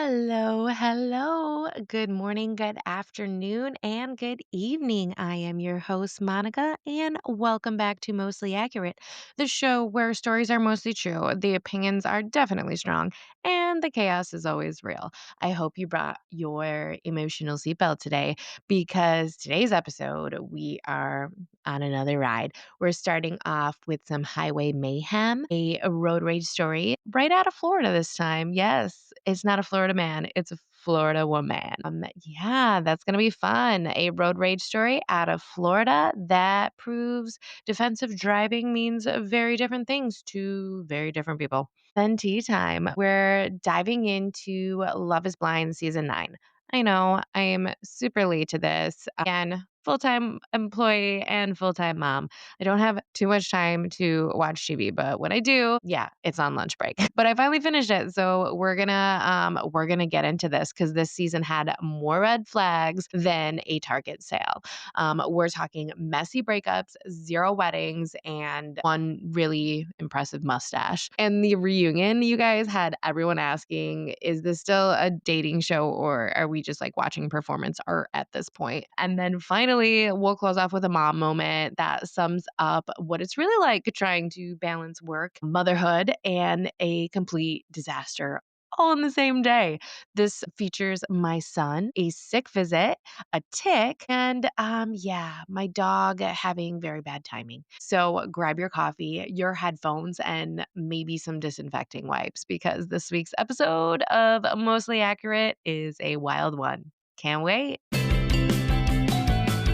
Hello, hello. Good morning, good afternoon, and good evening. I am your host, Monica, and welcome back to Mostly Accurate, the show where stories are mostly true, the opinions are definitely strong, and the chaos is always real. I hope you brought your emotional seatbelt today because today's episode, we are on another ride. We're starting off with some highway mayhem, a road rage story right out of Florida this time. Yes, it's not a Florida man, it's a Florida woman. Yeah, that's going to be fun. A road rage story out of Florida that proves defensive driving means very different things to very different people. Then tea time. We're diving into Love is Blind season 9. I know I'm super late to this. Again, full time employee and full time mom. I don't have too much time to watch TV, but when I do, yeah, it's on lunch break. But I finally finished it, so we're gonna get into this because this season had more red flags than a Target sale. We're talking messy breakups, zero weddings, and one really impressive mustache. And the reunion, you guys had everyone asking, is this still a dating show or are we just like watching performance art at this point? And then finally, we'll close off with a mom moment that sums up what it's really like trying to balance work, motherhood, and a complete disaster all in the same day. This features my son, a sick visit, a tick, and yeah, my dog having very bad timing. So grab your coffee, your headphones, and maybe some disinfecting wipes because this week's episode of Mostly Accurate is a wild one. Can't wait.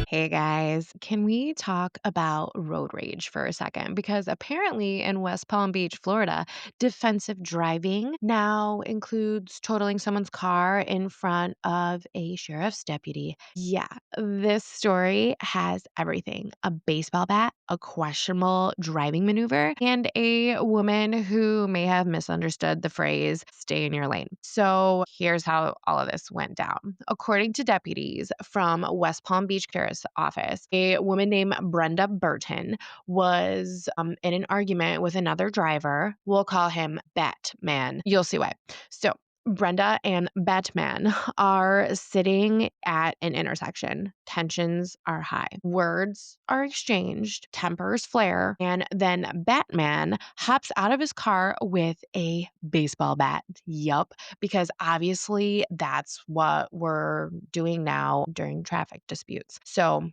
Hey guys, can we talk about road rage for a second? Because apparently in West Palm Beach, Florida, defensive driving now includes totaling someone's car in front of a sheriff's deputy. Yeah, this story has everything: a baseball bat, a questionable driving maneuver, and a woman who may have misunderstood the phrase, stay in your lane. So here's how all of this went down. According to deputies from West Palm Beach Sheriff's Office, a woman named Brenda Burton was in an argument with another driver. We'll call him Batman. You'll see why. So Brenda and Batman are sitting at an intersection. Tensions are high. Words are exchanged, tempers flare, and then Batman hops out of his car with a baseball bat. Yup, because obviously that's what we're doing now during traffic disputes. So,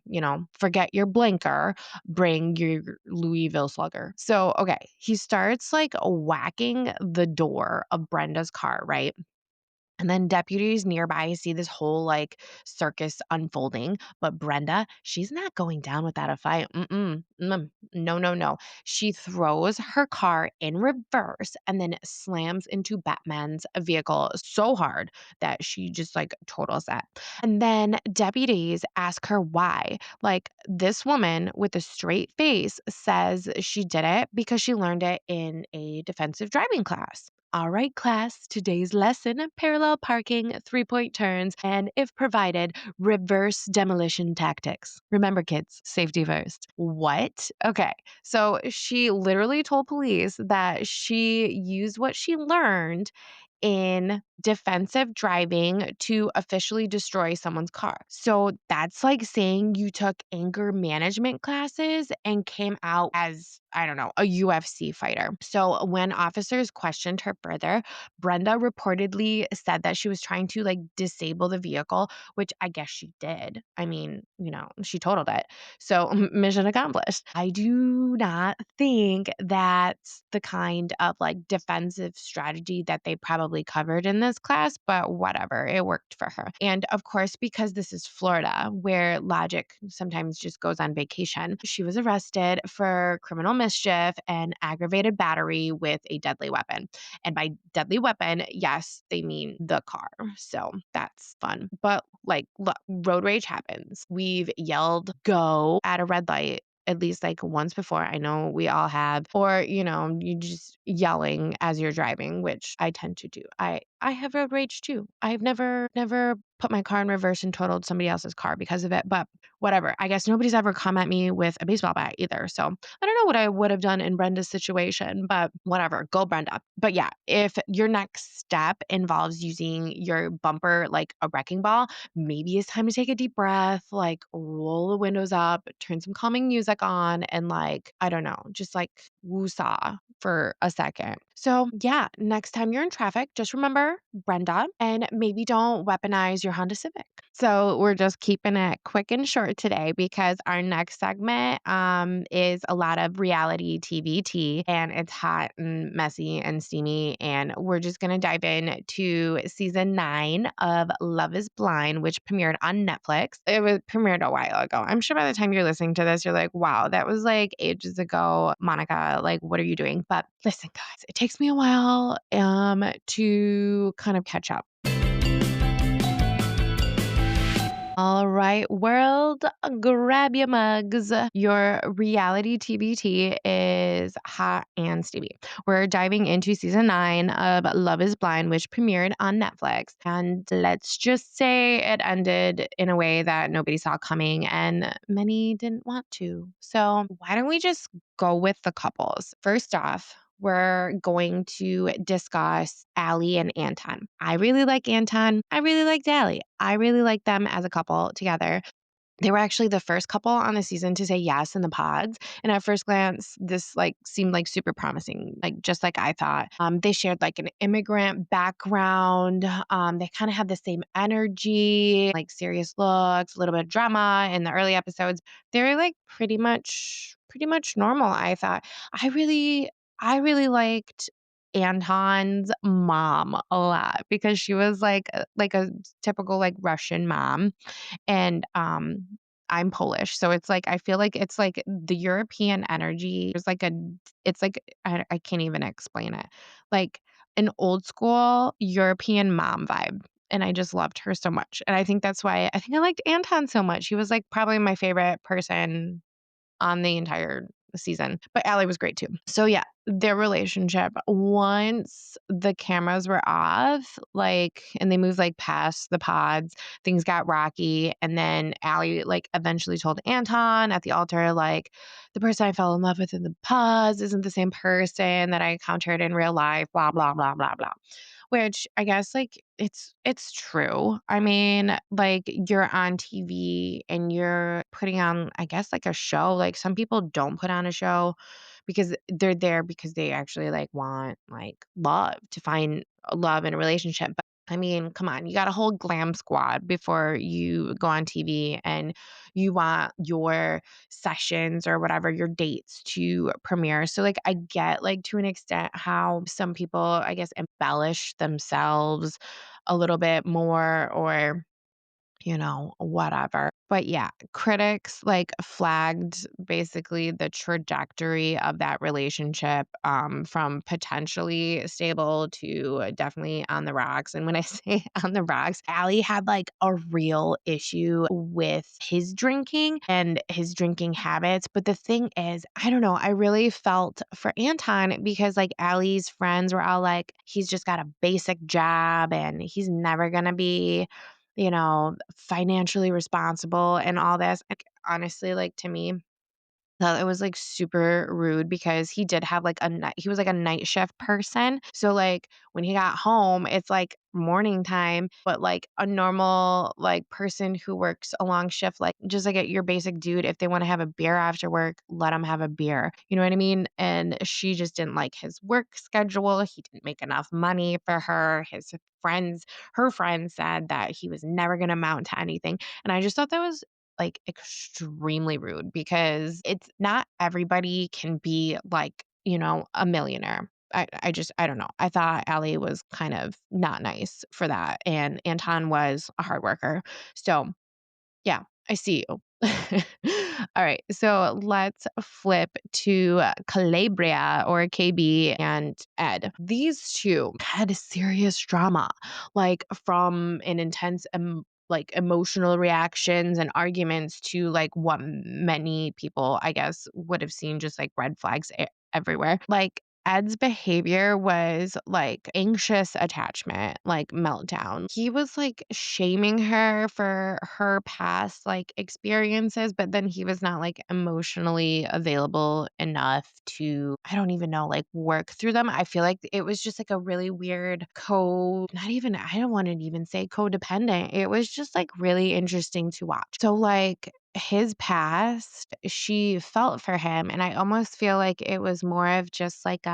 forget your blinker, bring your Louisville slugger. So, okay, he starts like whacking the door of Brenda's car, right? And then deputies nearby see this whole like circus unfolding. But Brenda, she's not going down without a fight. No, no, no. She throws her car in reverse and then slams into Batman's vehicle so hard that she just like totals that. And then deputies ask her why. Like this woman with a straight face says she did it because she learned it in a defensive driving class. All right, class, today's lesson: parallel parking, 3-point turns, and if provided, reverse demolition tactics. Remember, kids, safety first. What? Okay, so she literally told police that she used what she learned in defensive driving to officially destroy someone's car. So that's like saying you took anger management classes and came out as, I don't know, a UFC fighter. So when officers questioned her further, Brenda reportedly said that she was trying to like disable the vehicle, which I guess she did. I mean, she totaled it. So mission accomplished. I do not think that's the kind of like defensive strategy that they probably covered in this class, but whatever, it worked for her. And of course, because this is Florida, where logic sometimes just goes on vacation, she was arrested for criminal mischief and aggravated battery with a deadly weapon. And by deadly weapon, yes, they mean the car. So that's fun. But like, look, road rage happens. We've yelled go at a red light at least like once before. I know we all have. Or, you just yelling as you're driving, which I tend to do. I have road rage too. I've never put my car in reverse and totaled somebody else's car because of it, but whatever. I guess nobody's ever come at me with a baseball bat either. So I don't know what I would have done in Brenda's situation, but whatever. Go Brenda. But yeah, if your next step involves using your bumper like a wrecking ball, maybe it's time to take a deep breath, like roll the windows up, turn some calming music on, and like, I don't know, just like woosah for a second. So, yeah, next time you're in traffic, just remember Brenda and maybe don't weaponize your Honda Civic. So, we're just keeping it quick and short today because our next segment is a lot of reality TV tea and it's hot and messy and steamy. And we're just going to dive in to season 9 of Love is Blind, which premiered on Netflix. It was premiered a while ago. I'm sure by the time you're listening to this, you're like, wow, that was like ages ago. Monica, like, what are you doing? But listen, guys, it takes me a while to kind of catch up. All right, world, grab your mugs. Your reality TBT is hot and steamy. We're diving into season 9 of Love is Blind, which premiered on Netflix. And let's just say it ended in a way that nobody saw coming and many didn't want to. So, why don't we just go with the couples? First off, we're going to discuss Allie and Anton. I really like Anton. I really liked Allie. I really like them as a couple together. They were actually the first couple on the season to say yes in the pods. And at first glance, this like seemed like super promising, like just like I thought. They shared like an immigrant background. They kind of had the same energy, like serious looks, a little bit of drama in the early episodes. They were like pretty much normal, I thought. I really liked Anton's mom a lot because she was like a typical like Russian mom and I'm Polish, so it's like I feel like it's like the European energy. It's like I can't even explain it. Like an old school European mom vibe. And I just loved her so much. And I think that's why I think I liked Anton so much. He was like probably my favorite person on the entire season. But Allie was great too. So yeah, their relationship, once the cameras were off, like, and they moved like past the pods, things got rocky. And then Allie like eventually told Anton at the altar, like, the person I fell in love with in the pods isn't the same person that I encountered in real life, blah, blah, blah, blah, blah. Which I guess, like, it's true. I mean, like, you're on TV and you're putting on, I guess, like, a show. Like, some people don't put on a show because they're there because they actually, like, want, like, love, to find love in a relationship. But, I mean, come on, you got a whole glam squad before you go on TV, and you want your sessions or whatever, your dates to premiere. So like I get like to an extent how some people I guess embellish themselves a little bit more or whatever. But yeah, critics like flagged basically the trajectory of that relationship from potentially stable to definitely on the rocks. And when I say on the rocks, Allie had like a real issue with his drinking and his drinking habits. But the thing is, I don't know, I really felt for Anton because like Allie's friends were all like, he's just got a basic job and he's never going to be financially responsible and all this. Like, honestly, like to me, thought it was like super rude because he did have like he was like a night shift person. So like when he got home, it's like morning time, but like a normal like person who works a long shift, like just like your basic dude, if they want to have a beer after work, let them have a beer. You know what I mean? And she just didn't like his work schedule. He didn't make enough money for her. Her friends said that he was never going to amount to anything. And I just thought that was like extremely rude because it's not everybody can be like, a millionaire. I don't know. I thought Allie was kind of not nice for that. And Anton was a hard worker. So yeah, I see you. All right. So let's flip to Calabria or KB and Ed. These two had serious drama, like from an intense like emotional reactions and arguments to like what many people I guess would have seen just like red flags everywhere. Like Ed's behavior was like anxious attachment, like meltdown. He was like shaming her for her past like experiences, but then he was not like emotionally available enough to, I don't even know, like work through them. I feel like it was just like a really weird not even, I don't want to even say codependent. It was just like really interesting to watch. So, like, his past, she felt for him, and I almost feel like it was more of just like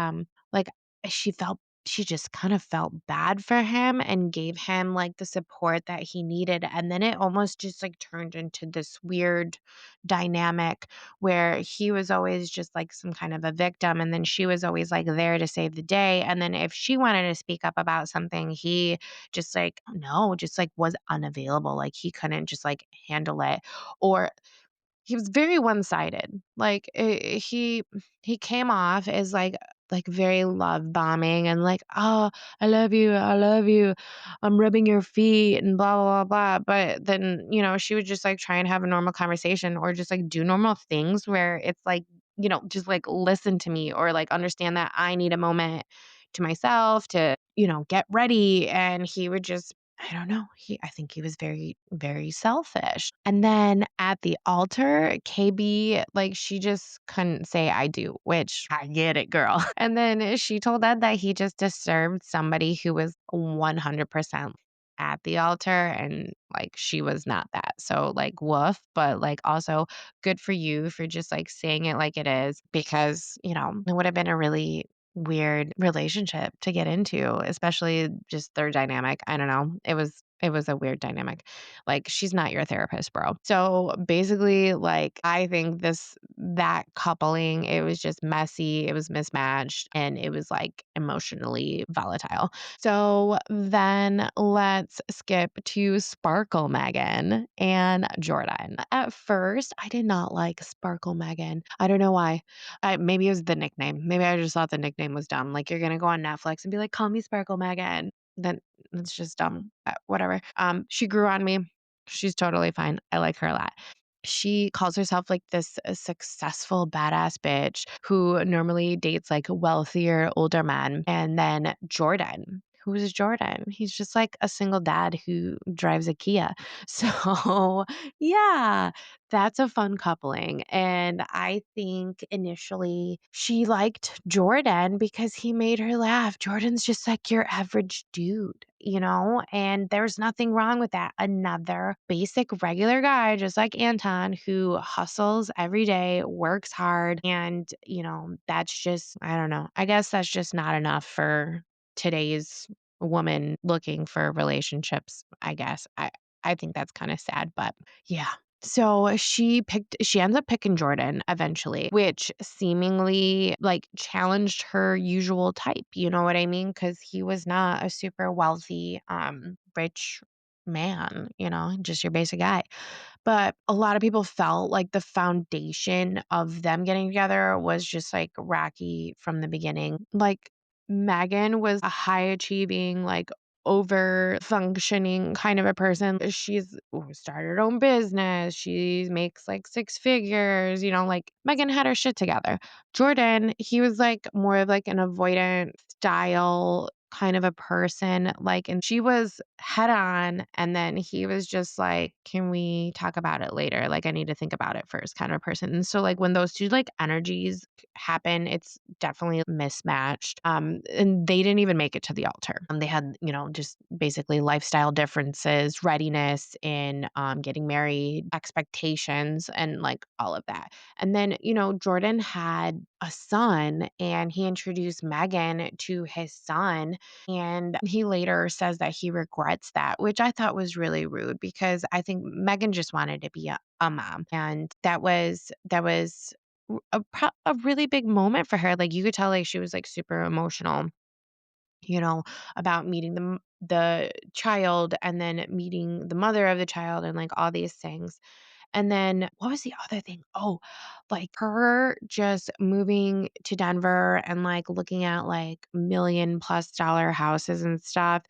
she felt she just kind of felt bad for him and gave him like the support that he needed, and then it almost just like turned into this weird dynamic where he was always just like some kind of a victim, and then she was always like there to save the day, and then if she wanted to speak up about something, he just like no, just like was unavailable, like he couldn't just like handle it, or he was very one-sided. Like, he came off as, like, very love bombing and like, "Oh, I love you, I love you. I'm rubbing your feet," and blah, blah, blah, blah, but then, she would just, like, try and have a normal conversation or just, like, do normal things where it's like, just, like, listen to me or, like, understand that I need a moment to myself to, get ready, and he would just I don't know. I think he was very, very selfish. And then at the altar, KB, like, she just couldn't say I do, which I get it, girl. And then she told Ed that he just deserved somebody who was 100% at the altar. And like, she was not that. So, like, woof, but like, also good for you for just like saying it like it is because, it would have been a really weird relationship to get into, especially just their dynamic. I don't know. It was a weird dynamic. Like, she's not your therapist, bro. So basically, like, I think that coupling, it was just messy, it was mismatched, and it was like emotionally volatile. So then let's skip to Sparkle Megan and Jordan. At first, I did not like Sparkle Megan. I don't know why. Maybe it was the nickname. Maybe I just thought the nickname was dumb. Like, you're gonna go on Netflix and be like, "Call me Sparkle Megan." Then it's just dumb. Whatever. She grew on me. She's totally fine. I like her a lot. She calls herself like this successful badass bitch who normally dates like wealthier older men. And then Jordan. Who is Jordan? He's just like a single dad who drives a Kia. So, yeah, that's a fun coupling. And I think initially she liked Jordan because he made her laugh. Jordan's just like your average dude, and there's nothing wrong with that. Another basic, regular guy, just like Anton, who hustles every day, works hard. And, that's just, I don't know. I guess that's just not enough for today's woman looking for relationships, I guess. I think that's kind of sad, but yeah. So she ends up picking Jordan eventually, which seemingly like challenged her usual type. You know what I mean? Because he was not a super wealthy, rich man, just your basic guy. But a lot of people felt like the foundation of them getting together was just like rocky from the beginning. Like, Megan was a high achieving, like over functioning kind of a person. She's started her own business. She makes like six figures, like Megan had her shit together. Jordan, he was like more of like an avoidant style kind of a person, like, and she was head on, and then he was just like, can we talk about it later, like I need to think about it first kind of a person. And so like when those two like energies happen, it's definitely mismatched. And they didn't even make it to the altar. They had, just basically lifestyle differences, readiness in getting married, expectations, and like all of that. And then, Jordan had a son, and he introduced Megan to his son, and he later says that he regrets that, which I thought was really rude because I think Megan just wanted to be a mom. And that was a really big moment for her. Like, you could tell like she was like super emotional, you know, about meeting the child and then meeting the mother of the child and like all these things. And then what was the other thing? Oh, like her just moving to Denver and like looking at like $1 million+ houses and stuff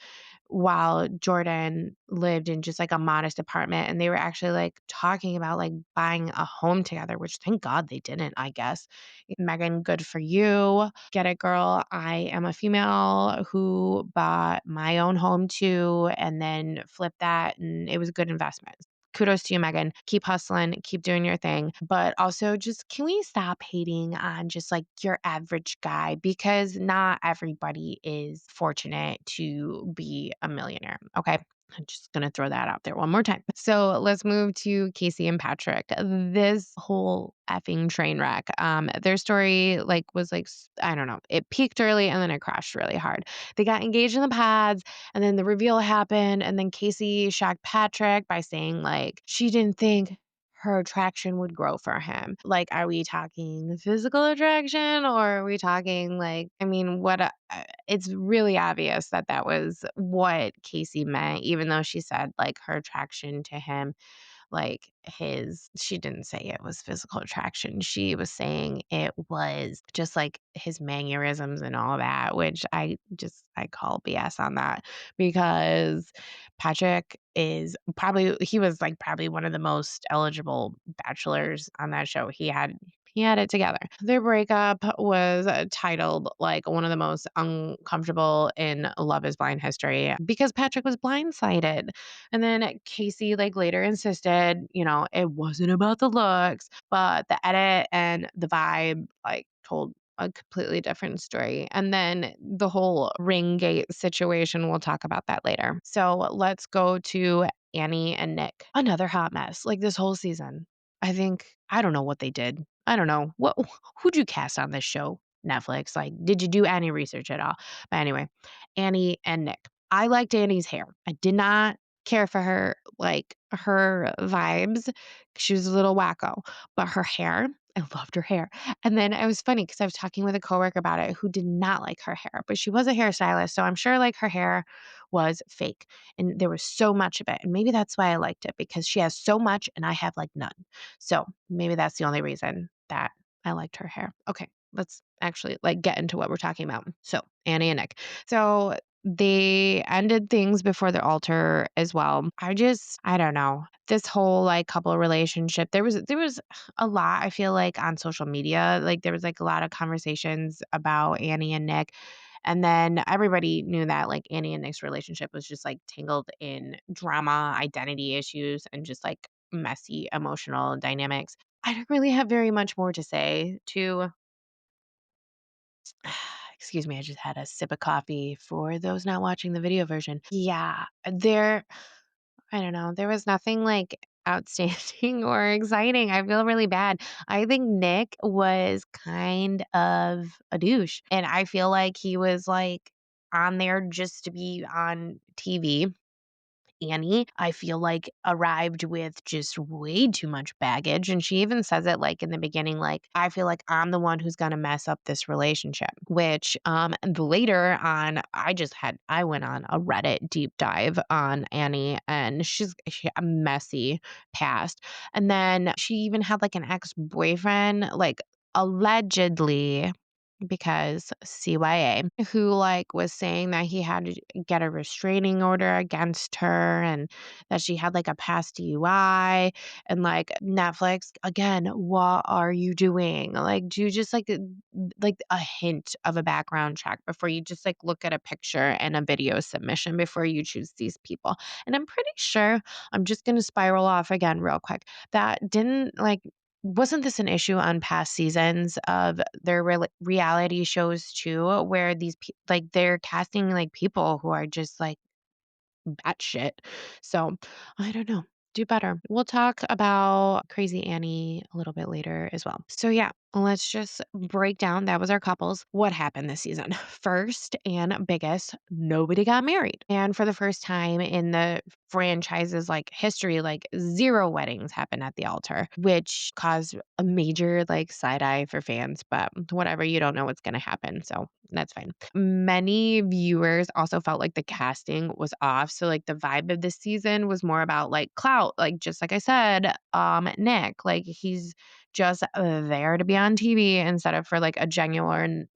while Jordan lived in just like a modest apartment, and they were actually like talking about like buying a home together, which thank God they didn't, I guess. Megan, good for you. Get it, girl. I am a female who bought my own home too and then flipped that, and it was a good investment. Kudos to you, Megan. Keep hustling, keep doing your thing. But also, just can we stop hating on just like your average guy? Because not everybody is fortunate to be a millionaire. Okay. I'm just going to throw that out there one more time. So let's move to Casey and Patrick. This whole effing train wreck. Their story was I don't know. It peaked early and then it crashed really hard. They got engaged in the pads and then the reveal happened. And then Casey shocked Patrick by saying like she didn't think her attraction would grow for him. Like, are we talking physical attraction or are we talking like, I mean, it's really obvious that that was what Casey meant, even though she said like her attraction to him she didn't say it was physical attraction. She was saying it was just like his mannerisms and all that, which I call BS on that because Patrick he was like probably one of the most eligible bachelors on that show. He had it together. Their breakup was titled like one of the most uncomfortable in Love is Blind history because Patrick was blindsided. And then Casey later insisted, it wasn't about the looks, but the edit and the vibe told a completely different story. And then the whole ring gate situation, we'll talk about that later. So let's go to Annie and Nick. Another hot mess this whole season. I don't know what they did. I don't know. Who'd you cast on this show? Netflix. Did you do any research at all? But anyway, Annie and Nick. I liked Annie's hair. I did not care for her vibes. She was a little wacko, but her hair, I loved her hair. And then it was funny because I was talking with a coworker about it who did not like her hair, but she was a hairstylist. So I'm sure her hair was fake and there was so much of it. And maybe that's why I liked it because she has so much and I have none. So maybe that's the only reason that I liked her hair. Okay, let's actually get into what we're talking about. So Annie and Nick. So they ended things before the altar as well. I don't know. This whole couple relationship, there was a lot, I feel on social media. There was a lot of conversations about Annie and Nick. And then everybody knew that Annie and Nick's relationship was just tangled in drama, identity issues, and just messy emotional dynamics. I don't really have very much more to say to excuse me, I just had a sip of coffee for those not watching the video version. Yeah, I don't know, there was nothing outstanding or exciting. I feel really bad. I think Nick was kind of a douche, and I feel like he was on there just to be on TV. Annie, I feel arrived with just way too much baggage. And she even says it in the beginning, I feel like I'm the one who's gonna mess up this relationship. Which and later on, I went on a Reddit deep dive on Annie and she a messy past. And then she even had an ex-boyfriend, allegedly because CYA, who was saying that he had to get a restraining order against her and that she had a past DUI and Netflix again, what are you doing? Do just a hint of a background check before you just look at a picture and a video submission before you choose these people. And I'm pretty sure I'm just going to spiral off again real quick. That didn't wasn't this an issue on past seasons of their reality shows too, where they're casting people who are just batshit? So I don't know. Do better. We'll talk about Crazy Annie a little bit later as well. So yeah, let's just break down. That was our couples. What happened this season? First and biggest, nobody got married. And for the first time in the franchise's history, zero weddings happened at the altar, which caused a major side eye for fans, but whatever, you don't know what's gonna happen. So that's fine. Many viewers also felt the casting was off. So the vibe of this season was more about clout, just like I said, Nick, he's just there to be on TV instead of for a genuine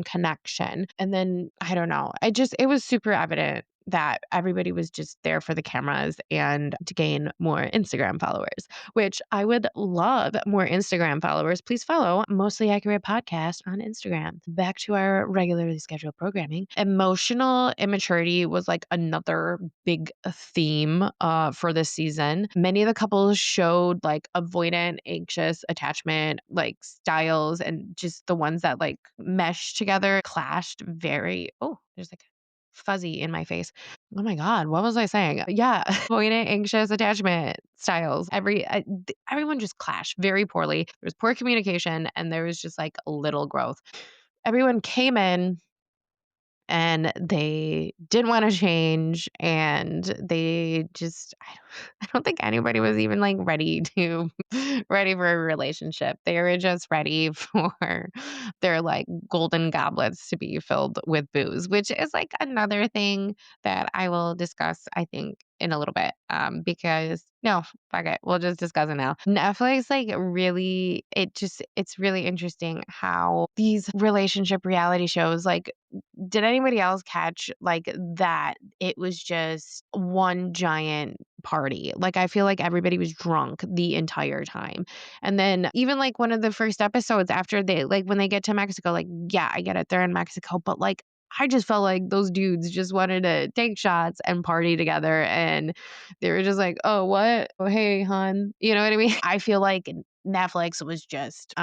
connection. And then I don't know. It was super evident that everybody was just there for the cameras and to gain more Instagram followers, which I would love more Instagram followers. Please follow Mostly Accurate Podcast on Instagram. Back to our regularly scheduled programming. Emotional immaturity was like another big theme for this season. Many of the couples showed like avoidant, anxious attachment, like styles, and just the ones that like meshed together clashed very. Oh, there's like fuzzy in my face. Oh my god, what was I saying? Yeah, avoidant, anxious attachment styles. Everyone just clashed very poorly. There was poor communication, and there was just like little growth. Everyone came in and they didn't want to change, and they just I don't think anybody was even like ready to ready for a relationship. They were just ready for their like golden goblets to be filled with booze, which is like another thing that I will discuss, I think, in a little bit. Because no, fuck it. We'll just discuss it now. Netflix, like, really, it's really interesting how these relationship reality shows, like, did anybody else catch like that it was just one giant party? Like, I feel like everybody was drunk the entire time. And then even like one of the first episodes after they like when they get to Mexico, like, yeah, I get it. They're in Mexico, but like I just felt like those dudes just wanted to take shots and party together. And they were just like, oh, what? Oh, hey, hon. You know what I mean? I feel like Netflix was just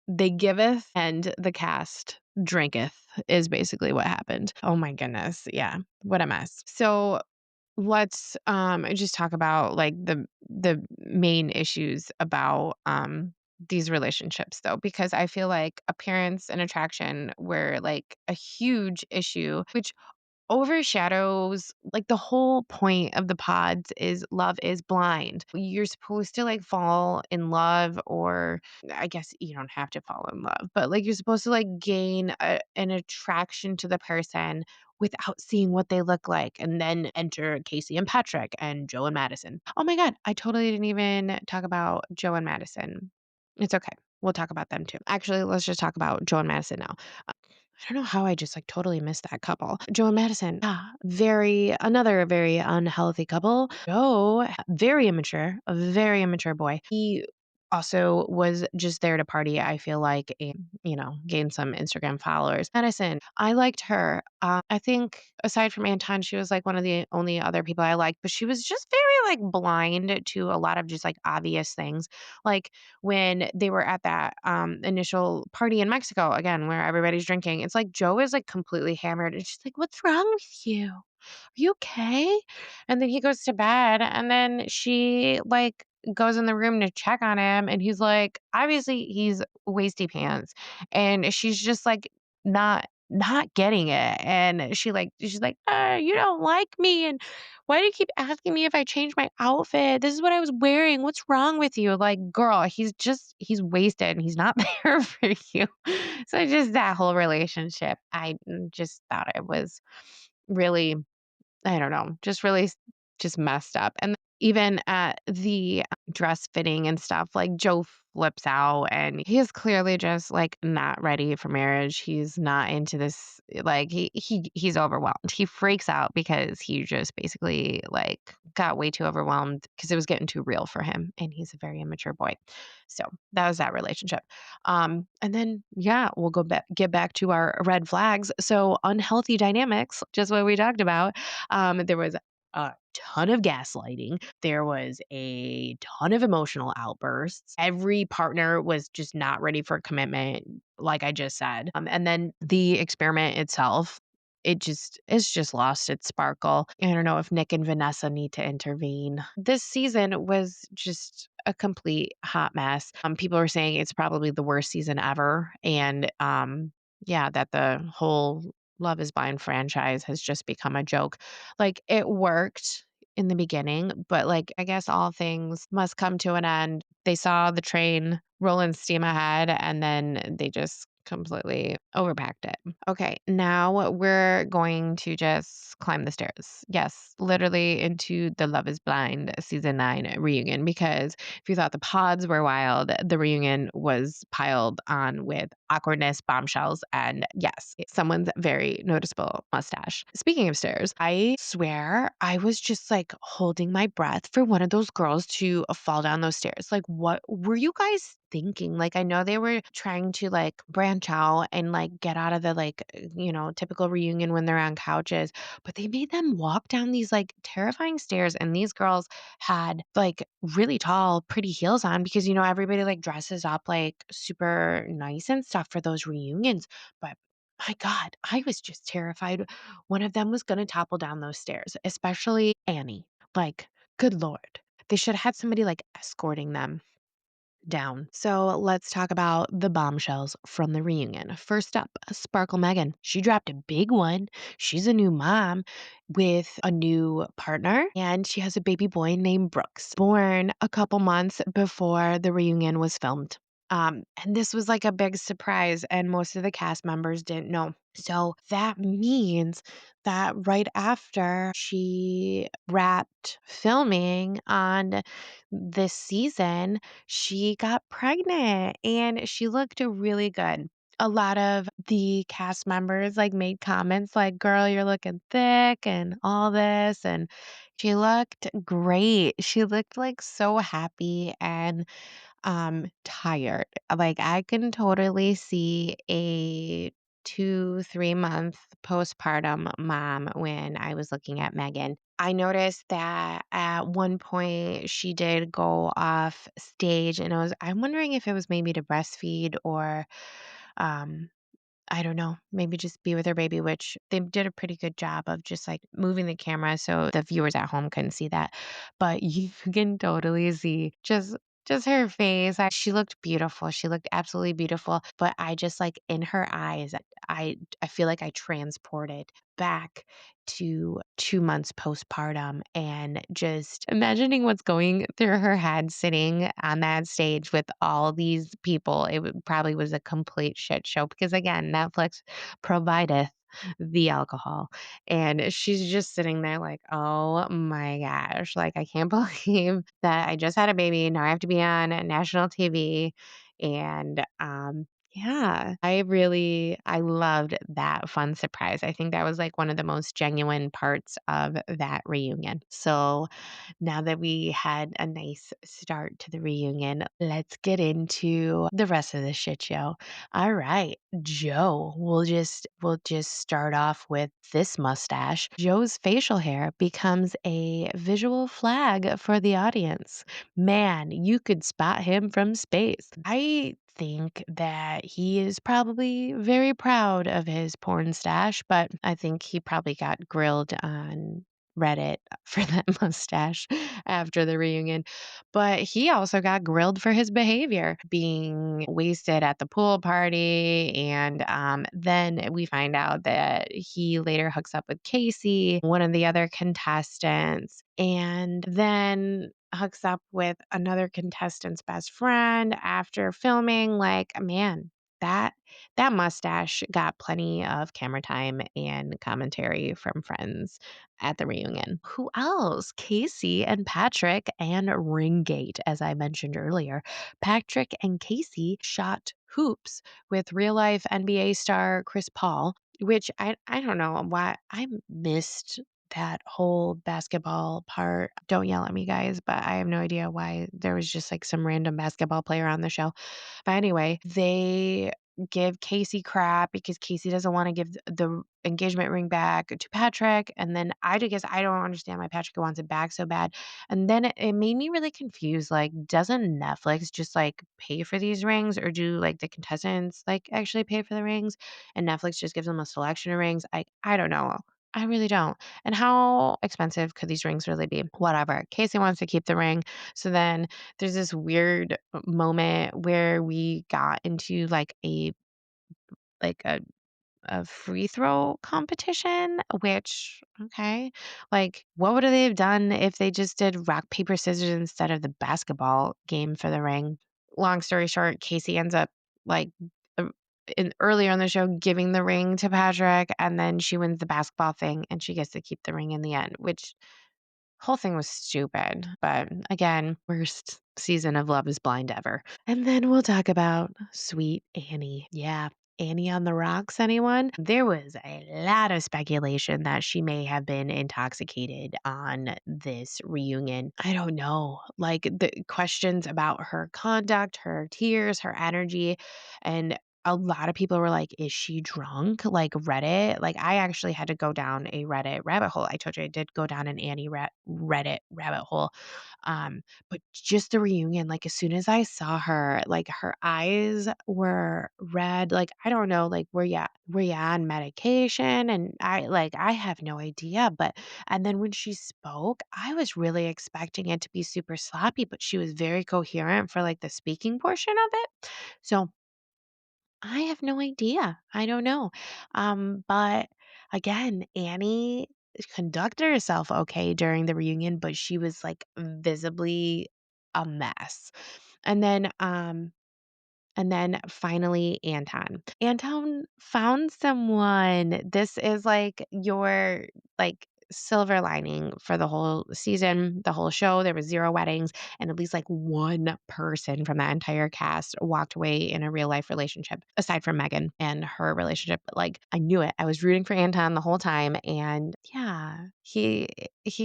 they giveth and the cast drinketh is basically what happened. Oh my goodness. Yeah. What a mess. So let's just talk about like the main issues about these relationships though, because I feel like appearance and attraction were like a huge issue, which overshadows like the whole point of the pods is love is blind. You're supposed to like fall in love, or I guess you don't have to fall in love, but like you're supposed to like gain an attraction to the person without seeing what they look like. And then enter Casey and Patrick and Joe and Madison. Oh my God, I totally didn't even talk about Joe and Madison. It's okay. We'll talk about them too. Actually, let's just talk about Joe and Madison now. I don't know how I just like totally missed that couple. Joe and Madison, another very unhealthy couple. Joe, a very immature boy. He also was just there to party, I feel like, and, gain some Instagram followers. Madison, I liked her. I think aside from Anton, she was like one of the only other people I liked, but she was just very like blind to a lot of just like obvious things. Like when they were at that initial party in Mexico, again, where everybody's drinking, it's like Joe is like completely hammered. And she's like, what's wrong with you? Are you okay? And then he goes to bed, and then she like goes in the room to check on him, and he's like, obviously he's wasty pants. And she's just like not getting it. And she's like, you don't like me, and why do you keep asking me if I changed my outfit? This is what I was wearing. What's wrong with you? Like, girl, he's wasted and he's not there for you. So just that whole relationship, I just thought it was really, I don't know, just really just messed up. And even at the dress fitting and stuff, like Joe flips out and he is clearly just like not ready for marriage. He's not into this. Like he's overwhelmed. He freaks out because he just basically like got way too overwhelmed because it was getting too real for him. And he's a very immature boy. So that was that relationship. And then yeah, we'll get back to our red flags. So unhealthy dynamics, just what we talked about. There was a ton of gaslighting. There was a ton of emotional outbursts. Every partner was just not ready for commitment, like I just said. And then the experiment itself, it's just lost its sparkle. I don't know if Nick and Vanessa need to intervene. This season was just a complete hot mess. People are saying it's probably the worst season ever. And yeah, that the whole Love is Blind franchise has just become a joke. Like it worked in the beginning, but like I guess all things must come to an end. They saw the train rolling steam ahead, and then they just completely overpacked it. Okay, now we're going to just climb the stairs. Yes, literally into the Love is Blind season 9 reunion because if you thought the pods were wild, the reunion was piled on with awkwardness, bombshells, and yes, someone's very noticeable mustache. Speaking of stairs, I swear I was just like holding my breath for one of those girls to fall down those stairs. Like, what were you guys thinking? Like, I know they were trying to like branch out and like get out of the like, typical reunion when they're on couches, but they made them walk down these like terrifying stairs. And these girls had like really tall, pretty heels on because, everybody like dresses up like super nice and stuff for those reunions. But my God, I was just terrified one of them was going to topple down those stairs, especially Annie. Like, good Lord. They should have had somebody like escorting them down. So let's talk about the bombshells from the reunion. First up, Sparkle Megan. She dropped a big one. She's a new mom with a new partner, and she has a baby boy named Brooks, born a couple months before the reunion was filmed. And this was like a big surprise, and most of the cast members didn't know. So that means that right after she wrapped filming on this season, she got pregnant and she looked really good. A lot of the cast members like made comments like, "Girl, you're looking thick," and all this, and she looked great. She looked like so happy and tired. Like I can totally see a 2, 3 month postpartum mom when I was looking at Megan. I noticed that at one point she did go off stage and I'm wondering if it was maybe to breastfeed or um I don't know, maybe just be with her baby, which they did a pretty good job of just like moving the camera so the viewers at home couldn't see that. But you can totally see just her face. She looked beautiful. She looked absolutely beautiful. But I just like in her eyes, I feel like I transported back to 2 months postpartum and just imagining what's going through her head sitting on that stage with all these people. Probably was a complete shit show because, again, Netflix provideth the alcohol. And she's just sitting there like, oh my gosh, like, I can't believe that I just had a baby. Now I have to be on national TV. And, yeah, I loved that fun surprise. I think that was like one of the most genuine parts of that reunion. So now that we had a nice start to the reunion, let's get into the rest of the shit show. All right, Joe, we'll just start off with this mustache. Joe's facial hair becomes a visual flag for the audience. Man, you could spot him from space. I think that he is probably very proud of his porn stash, but I think he probably got grilled on Reddit for that mustache after the reunion. But he also got grilled for his behavior, being wasted at the pool party. And then we find out that he later hooks up with Casey, one of the other contestants, and then hooks up with another contestant's best friend after filming. Like, man, that that mustache got plenty of camera time and commentary from friends at the reunion. Who else? Casey and Patrick and Ringgate, as I mentioned earlier. Patrick and Casey shot hoops with real life NBA star Chris Paul, which I don't know why I missed that whole basketball part. Don't yell at me, guys, but I have no idea why there was just like some random basketball player on the show. But anyway, they give Casey crap because Casey doesn't want to give the engagement ring back to Patrick. And then I guess I don't understand why Patrick wants it back so bad. And then it made me really confused. Like, doesn't Netflix just like pay for these rings or do like the contestants like actually pay for the rings and Netflix just gives them a selection of rings? I don't know. I really don't. And how expensive could these rings really be? Whatever. Casey wants to keep the ring. So then there's this weird moment where we got into like a free throw competition, which okay, like what would they have done if they just did rock paper scissors instead of the basketball game for the ring? Long story short, Casey ends up like earlier in the show giving the ring to Patrick, and then she wins the basketball thing and she gets to keep the ring in the end, which whole thing was stupid. But again, worst season of Love is Blind ever. And then we'll talk about Sweet Annie. Yeah. Annie on the rocks, anyone? There was a lot of speculation that she may have been intoxicated on this reunion. I don't know. Like the questions about her conduct, her tears, her energy, and a lot of people were like, "Is she drunk?" Like Reddit. Like I actually had to go down a Reddit rabbit hole. I told you I did go down an Annie Reddit rabbit hole. But just the reunion, like as soon as I saw her, like her eyes were red. Like I don't know, like were you on medication? And I have no idea. But and then when she spoke, I was really expecting it to be super sloppy, but she was very coherent for like the speaking portion of it. So I have no idea. I don't know. But again, Annie conducted herself okay during the reunion, but she was like visibly a mess. And then and then finally, Anton. Anton found someone. This is like your like silver lining for the whole season, the whole show. There was 0 weddings, and at least like one person from that entire cast walked away in a real life relationship, aside from Megan and her relationship. But like I knew it. I was rooting for Anton the whole time. And yeah, he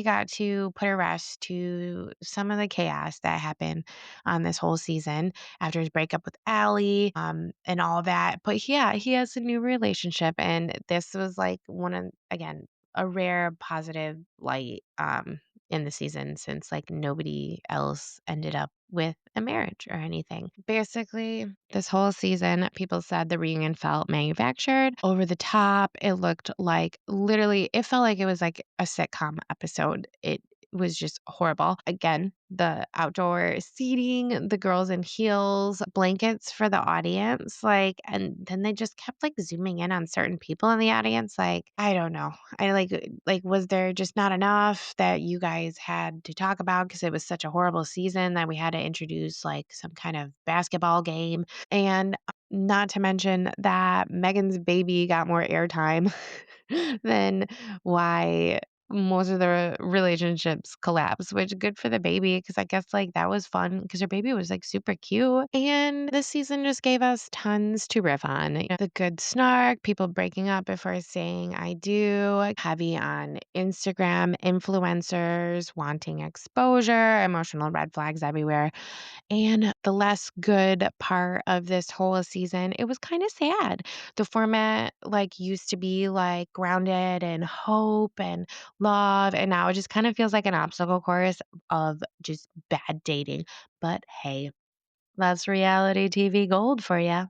got to put a rest to some of the chaos that happened on this whole season after his breakup with Allie, and all that. But yeah, he has a new relationship, and this was like one of again a rare positive light in the season since like nobody else ended up with a marriage or anything. Basically, this whole season, people said the reunion felt manufactured, over the top. It looked like literally, it felt like it was like a sitcom episode. It was just horrible. Again, the outdoor seating, the girls in heels, blankets for the audience, like, and then they just kept like zooming in on certain people in the audience. Like, I don't know. I like, was there just not enough that you guys had to talk about because it was such a horrible season that we had to introduce like some kind of basketball game? And not to mention that Megan's baby got more airtime than why most of the relationships collapse, which good for the baby because I guess like that was fun because her baby was like super cute. And this season just gave us tons to riff on. You know, the good snark, people breaking up before saying I do, like, heavy on Instagram influencers wanting exposure, emotional red flags everywhere. And the less good part of this whole season, it was kind of sad. The format like used to be like grounded in hope and love, and now it just kind of feels like an obstacle course of just bad dating. But hey, that's reality TV gold for you.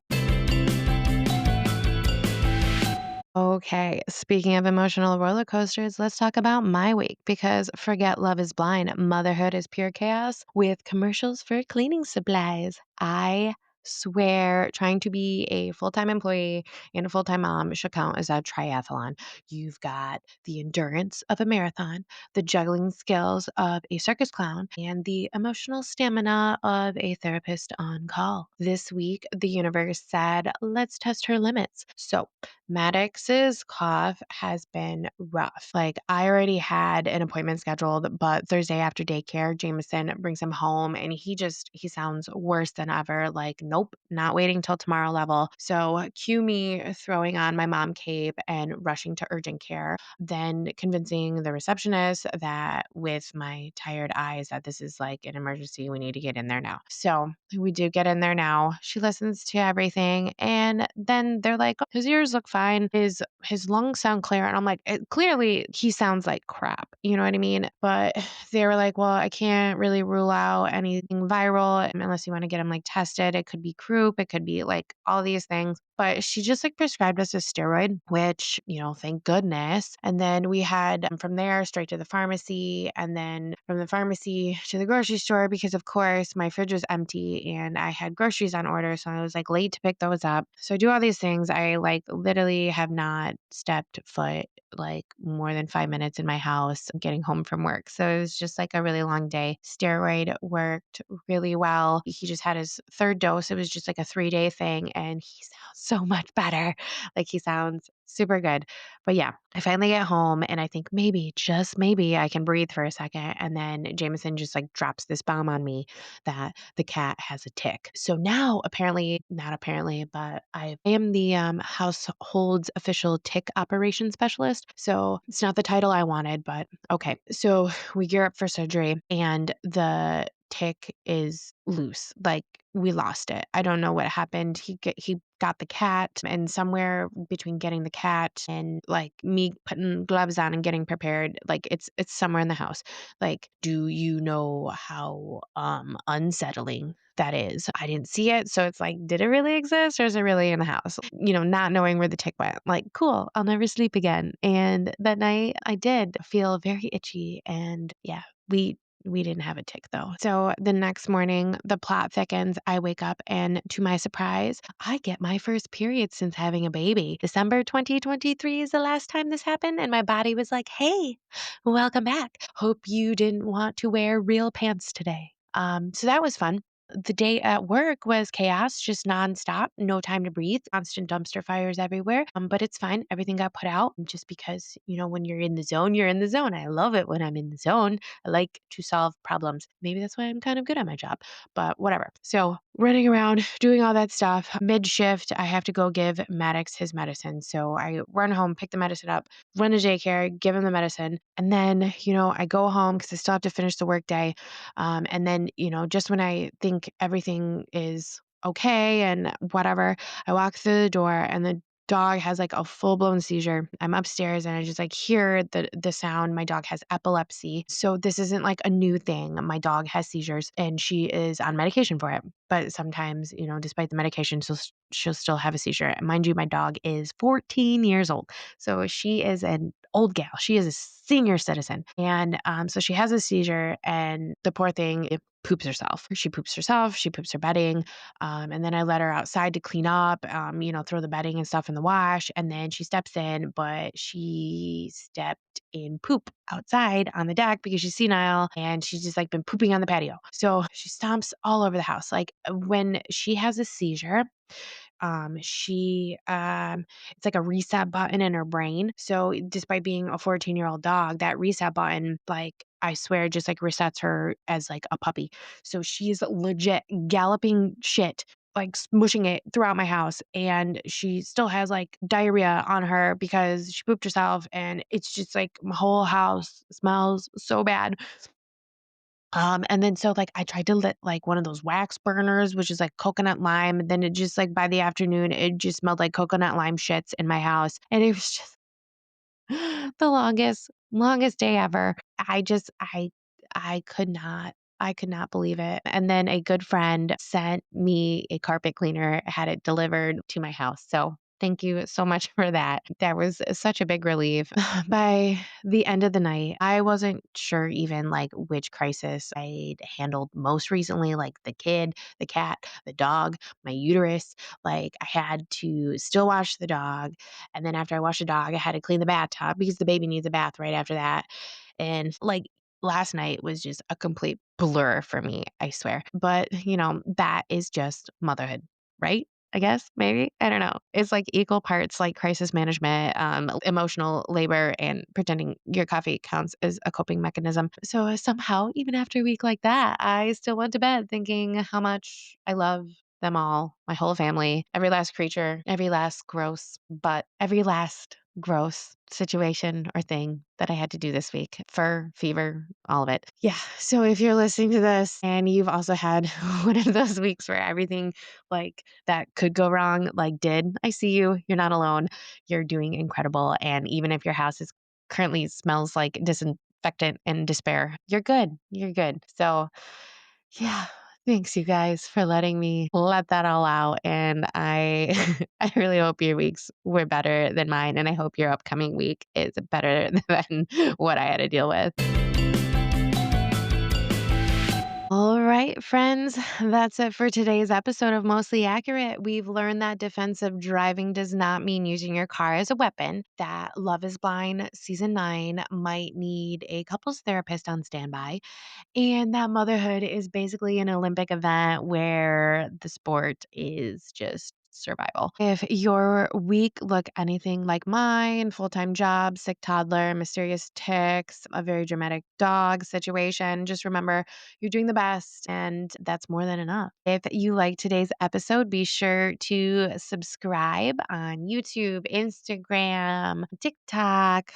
Okay, speaking of emotional roller coasters, let's talk about my week because forget Love is Blind, motherhood is pure chaos with commercials for cleaning supplies. I swear, trying to be a full time employee and a full time mom should count as a triathlon. You've got the endurance of a marathon, the juggling skills of a circus clown, and the emotional stamina of a therapist on call. This week, the universe said, let's test her limits. So, Maddox's cough has been rough. Like, I already had an appointment scheduled, but Thursday after daycare, Jameson brings him home and he sounds worse than ever. Like, nope, not waiting till tomorrow level. So, cue me throwing on my mom cape and rushing to urgent care, then convincing the receptionist that with my tired eyes that this is like an emergency. We need to get in there now. So, we do get in there now. She listens to everything. And then they're like, his ears look fine. His lungs sound clear. And I'm like, clearly he sounds like crap. You know what I mean? But they were like, well, I can't really rule out anything viral unless you want to get him like tested. It could be croup. It could be like all these things. But she just like prescribed us a steroid, which, thank goodness. And then we had from there straight to the pharmacy, and then from the pharmacy to the grocery store because, of course, my fridge was empty and I had groceries on order. So I was like late to pick those up. So I do all these things. I like literally have not stepped foot like more than 5 minutes in my house getting home from work. So it was just like a really long day. Steroid worked really well. He just had his third dose. It was just like a 3-day thing, and he sounds so much better. Like he sounds super good. But yeah, I finally get home and I think maybe, just maybe, I can breathe for a second. And then Jameson just like drops this bomb on me that the cat has a tick. So now, apparently, not apparently, but I am the household's official tick operation specialist. So it's not the title I wanted, but okay. So we gear up for surgery and the tick is loose. Like we lost it. I don't know what happened. He got the cat, and somewhere between getting the cat and like me putting gloves on and getting prepared, like it's somewhere in the house. Like, do you know how unsettling that is? I didn't see it, so it's like, did it really exist or is it really in the house? Not knowing where the tick went. Like, cool, I'll never sleep again. And that night I did feel very itchy, and yeah, we didn't have a tick though. So the next morning, the plot thickens. I wake up and to my surprise, I get my first period since having a baby. December 2023 is the last time this happened. And my body was like, hey, welcome back. Hope you didn't want to wear real pants today. So that was fun. The day at work was chaos, just nonstop, no time to breathe, constant dumpster fires everywhere. But it's fine. Everything got put out just because, when you're in the zone, you're in the zone. I love it when I'm in the zone. I like to solve problems. Maybe that's why I'm kind of good at my job, but whatever. So running around, doing all that stuff, mid shift, I have to go give Maddox his medicine. So I run home, pick the medicine up, run to daycare, give him the medicine. And then, I go home because I still have to finish the workday. And then, just when I think everything is okay and whatever, I walk through the door and the dog has like a full-blown seizure. I'm upstairs and I just like hear the sound. My dog has epilepsy. So this isn't like a new thing. My dog has seizures and she is on medication for it. But sometimes, despite the medication, she'll still have a seizure. And mind you, my dog is 14 years old. So she is an old gal. She is a senior citizen. And so she has a seizure, and the poor thing, it poops herself. She poops herself. She poops her bedding. And then I let her outside to clean up, throw the bedding and stuff in the wash. And then she steps in, but she stepped in poop outside on the deck because she's senile and she's just like been pooping on the patio. So she stomps all over the house. Like when she has a seizure, she it's like a reset button in her brain. So despite being a 14-year-old dog, that reset button, like I swear, just like resets her as like a puppy. So she's legit galloping shit, like smushing it throughout my house, and she still has like diarrhea on her because she pooped herself, and it's just like my whole house smells so bad. And then so like I tried to lit like one of those wax burners, which is like coconut lime. And then it just like by the afternoon, it just smelled like coconut lime shits in my house. And it was just the longest day ever. I could not believe it. And then a good friend sent me a carpet cleaner, had it delivered to my house. So thank you so much for that. That was such a big relief. By the end of the night, I wasn't sure even like which crisis I'd handled most recently, like the kid, the cat, the dog, my uterus. Like I had to still wash the dog. And then after I washed the dog, I had to clean the bathtub because the baby needs a bath right after that. And like last night was just a complete blur for me, I swear. But, that is just motherhood, right? I guess maybe. I don't know. It's like equal parts like crisis management, emotional labor, and pretending your coffee counts as a coping mechanism. So somehow, even after a week like that, I still went to bed thinking how much I love them all, my whole family, every last creature, every last gross situation or thing that I had to do this week. Fur, fever, all of it. Yeah. So if you're listening to this and you've also had one of those weeks where everything like that could go wrong, like did, I see you. You're not alone. You're doing incredible. And even if your house is currently smells like disinfectant and despair, you're good. You're good. So yeah. Thanks, you guys, for letting me let that all out. And I, I really hope your weeks were better than mine. And I hope your upcoming week is better than what I had to deal with. All right. right, friends, that's it for today's episode of Mostly Accurate. We've learned that defensive driving does not mean using your car as a weapon, that Love is Blind season 9 might need a couples therapist on standby, and that motherhood is basically an Olympic event where the sport is just survival. If your week look anything like mine, full-time job, sick toddler, mysterious ticks, a very dramatic dog situation, just remember you're doing the best and that's more than enough. If you like today's episode, be sure to subscribe on YouTube, Instagram, TikTok,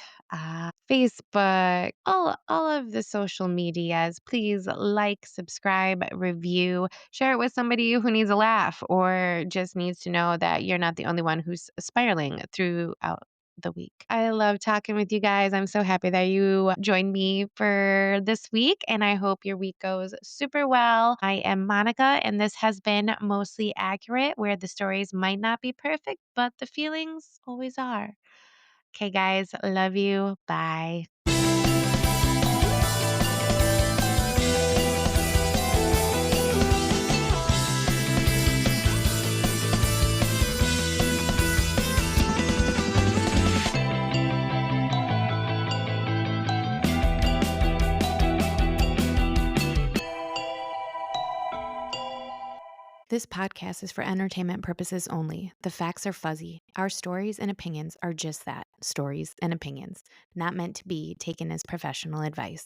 Facebook, all of the social medias. Please like, subscribe, review, share it with somebody who needs a laugh or just needs to know that you're not the only one who's spiraling throughout the week. I love talking with you guys. I'm so happy that you joined me for this week, and I hope your week goes super well. I am Monica, and this has been Mostly Accurate, where the stories might not be perfect, but the feelings always are. Okay, guys, love you. Bye. This podcast is for entertainment purposes only. The facts are fuzzy. Our stories and opinions are just that, stories and opinions, not meant to be taken as professional advice.